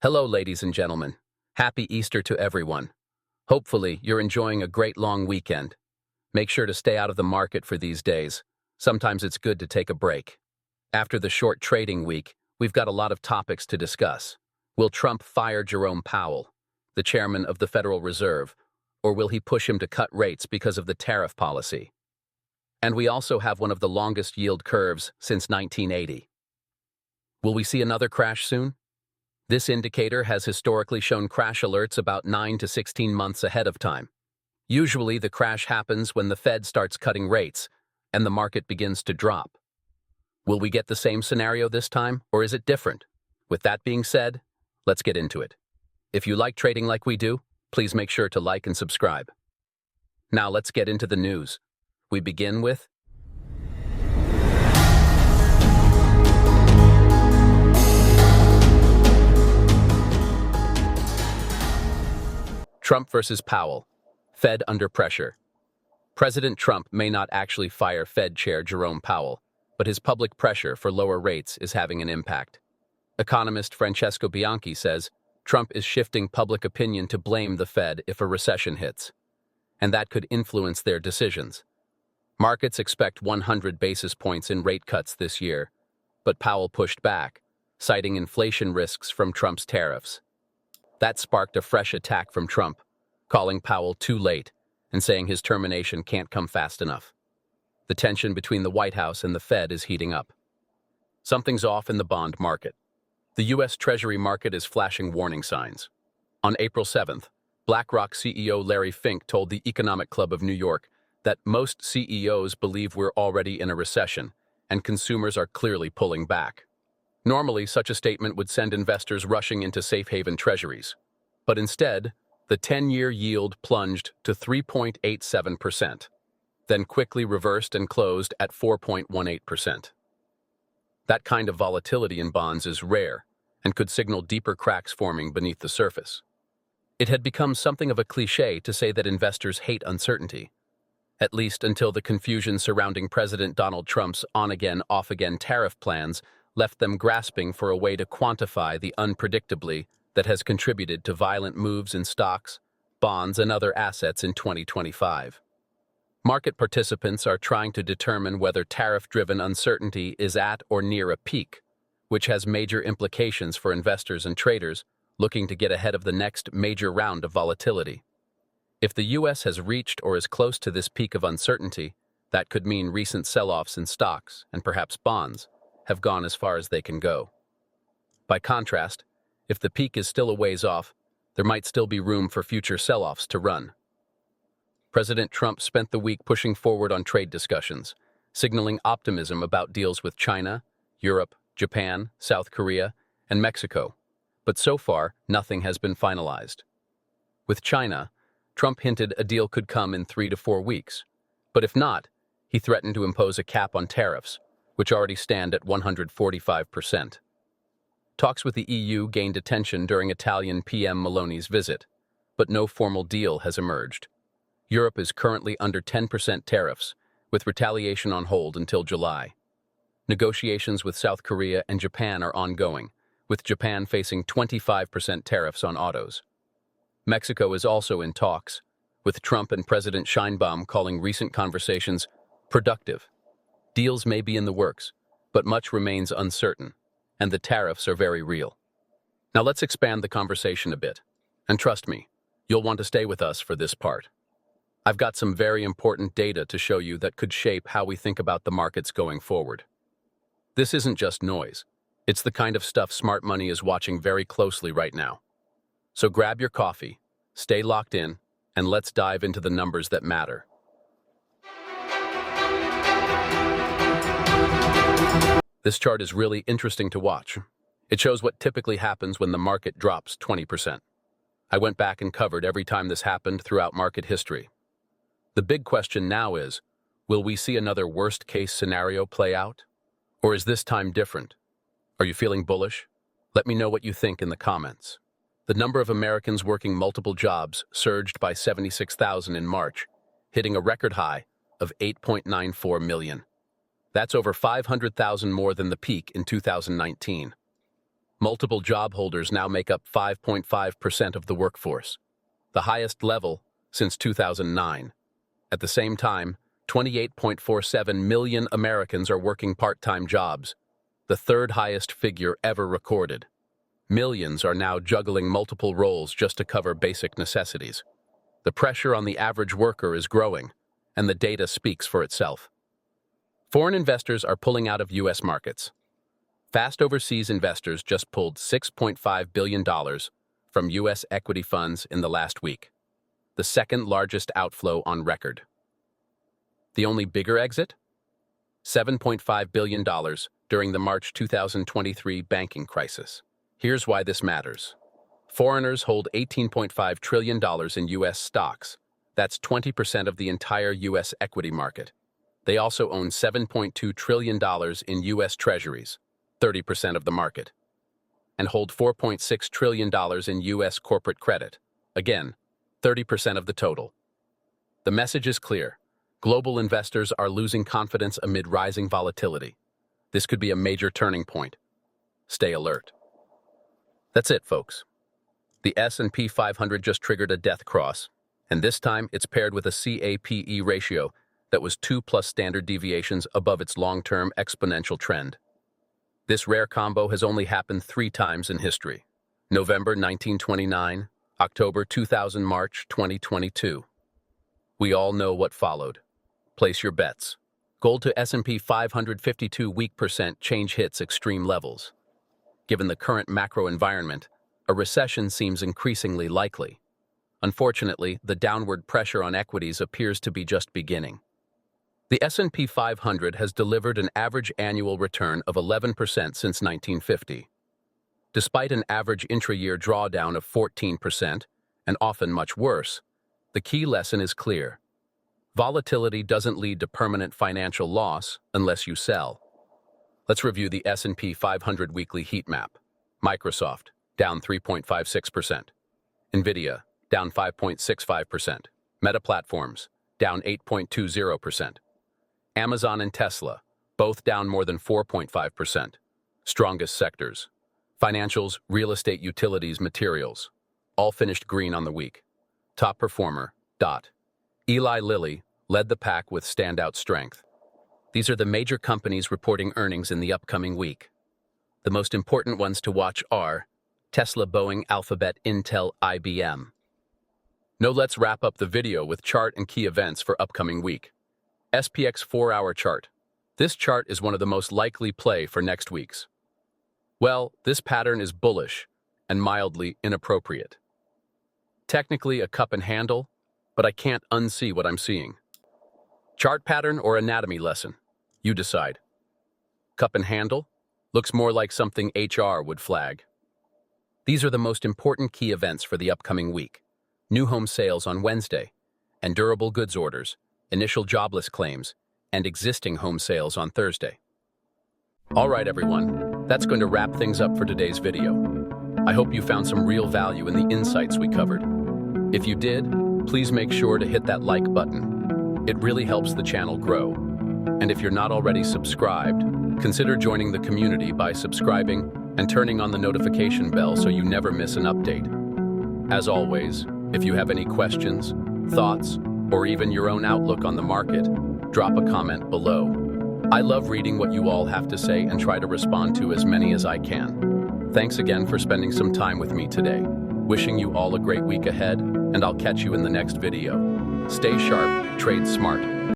Hello, ladies and gentlemen. Happy Easter to everyone. Hopefully, you're enjoying a great long weekend. Make sure to stay out of the market for these days. Sometimes it's good to take a break. After the short trading week, we've got a lot of topics to discuss. Will Trump fire Jerome Powell, the chairman of the Federal Reserve, or will he push him to cut rates because of the tariff policy? And we also have one of the longest yield curves since 1980. Will we see another crash soon? This indicator has historically shown crash alerts about 9 to 16 months ahead of time. Usually, the crash happens when the Fed starts cutting rates and the market begins to drop. Will we get the same scenario this time, or is it different? With that being said, let's get into it. If you like trading like we do, please make sure to like and subscribe. Now let's get into the news. We begin with Trump versus Powell. Fed under pressure. President Trump may not actually fire Fed Chair Jerome Powell, but his public pressure for lower rates is having an impact. Economist Francesco Bianchi says Trump is shifting public opinion to blame the Fed if a recession hits, and that could influence their decisions. Markets expect 100 basis points in rate cuts this year, but Powell pushed back, citing inflation risks from Trump's tariffs. That sparked a fresh attack from Trump, calling Powell too late and saying his termination can't come fast enough. The tension between the White House and the Fed is heating up. Something's off in the bond market. The U.S. Treasury market is flashing warning signs. On April 7th, BlackRock CEO Larry Fink told the Economic Club of New York that most CEOs believe we're already in a recession and consumers are clearly pulling back. Normally, such a statement would send investors rushing into safe haven treasuries. But instead, the 10-year yield plunged to 3.87%, then quickly reversed and closed at 4.18%. That kind of volatility in bonds is rare and could signal deeper cracks forming beneath the surface. It had become something of a cliché to say that investors hate uncertainty, at least until the confusion surrounding President Donald Trump's on-again, off-again tariff plans left them grasping for a way to quantify the unpredictably that has contributed to violent moves in stocks, bonds, and other assets in 2025. Market participants are trying to determine whether tariff-driven uncertainty is at or near a peak, which has major implications for investors and traders looking to get ahead of the next major round of volatility. If the U.S. has reached or is close to this peak of uncertainty, that could mean recent sell-offs in stocks and perhaps bonds have gone as far as they can go. By contrast, if the peak is still a ways off, there might still be room for future sell-offs to run. President Trump spent the week pushing forward on trade discussions, signaling optimism about deals with China, Europe, Japan, South Korea, and Mexico. But so far, nothing has been finalized. With China, Trump hinted a deal could come in 3 to 4 weeks. But if not, he threatened to impose a cap on tariffs, which already stand at 145%. Talks with the EU gained attention during Italian PM Meloni's visit, but no formal deal has emerged. Europe is currently under 10% tariffs, with retaliation on hold until July. Negotiations with South Korea and Japan are ongoing, with Japan facing 25% tariffs on autos. Mexico is also in talks, with Trump and President Sheinbaum calling recent conversations productive. Deals may be in the works, but much remains uncertain, and the tariffs are very real. Now let's expand the conversation a bit. And trust me, you'll want to stay with us for this part. I've got some very important data to show you that could shape how we think about the markets going forward. This isn't just noise. It's the kind of stuff smart money is watching very closely right now. So grab your coffee, stay locked in, and let's dive into the numbers that matter. This chart is really interesting to watch. It shows what typically happens when the market drops 20%. I went back and covered every time this happened throughout market history. The big question now is, will we see another worst-case scenario play out? Or is this time different? Are you feeling bullish? Let me know what you think in the comments. The number of Americans working multiple jobs surged by 76,000 in March, hitting a record high of 8.94 million. That's over 500,000 more than the peak in 2019. Multiple job holders now make up 5.5% of the workforce, the highest level since 2009. At the same time, 28.47 million Americans are working part-time jobs, the third highest figure ever recorded. Millions are now juggling multiple roles just to cover basic necessities. The pressure on the average worker is growing, and the data speaks for itself. Foreign investors are pulling out of U.S. markets. Fast overseas investors just pulled $6.5 billion from U.S. equity funds in the last week, the second largest outflow on record. The only bigger exit? $7.5 billion during the March 2023 banking crisis. Here's why this matters. Foreigners hold $18.5 trillion in U.S. stocks. That's 20% of the entire U.S. equity market. They also own $7.2 trillion in U.S. treasuries, 30% of the market, and hold $4.6 trillion in U.S. corporate credit, again, 30% of the total. The message is clear. Global investors are losing confidence amid rising volatility. This could be a major turning point. Stay alert. That's it, folks. The S&P 500 just triggered a death cross, and this time it's paired with a CAPE ratio that was 2+ standard deviations above its long-term exponential trend. This rare combo has only happened 3 times in history: November 1929, October 2000, March 2022. We all know what followed. Place your bets. Gold to S&P 500 52-week percent change hits extreme levels. Given the current macro environment, a recession seems increasingly likely. Unfortunately, the downward pressure on equities appears to be just beginning. The S&P 500 has delivered an average annual return of 11% since 1950. Despite an average intra-year drawdown of 14%, and often much worse, the key lesson is clear. Volatility doesn't lead to permanent financial loss unless you sell. Let's review the S&P 500 weekly heat map. Microsoft, down 3.56%. Nvidia, down 5.65%. Meta Platforms, down 8.20%. Amazon and Tesla, both down more than 4.5%. Strongest sectors: financials, real estate, utilities, materials, all finished green on the week. Top performer, Eli Lilly, led the pack with standout strength. These are the major companies reporting earnings in the upcoming week. The most important ones to watch are Tesla, Boeing, Alphabet, Intel, IBM. Now let's wrap up the video with chart and key events for upcoming week. SPX 4-hour chart. This chart is one of the most likely play for next week's. Well, this pattern is bullish and mildly inappropriate. Technically a cup and handle, but I can't unsee what I'm seeing. Chart pattern or anatomy lesson? You decide. Cup and handle? Looks more like something HR would flag. These are the most important key events for the upcoming week. New home sales on Wednesday, and durable goods orders, initial jobless claims, and existing home sales on Thursday. All right, everyone, that's going to wrap things up for today's video. I hope you found some real value in the insights we covered. If you did, please make sure to hit that like button. It really helps the channel grow. And if you're not already subscribed, consider joining the community by subscribing and turning on the notification bell so you never miss an update. As always, if you have any questions, thoughts, or even your own outlook on the market, drop a comment below. I love reading what you all have to say and try to respond to as many as I can. Thanks again for spending some time with me today. Wishing you all a great week ahead, and I'll catch you in the next video. Stay sharp, trade smart.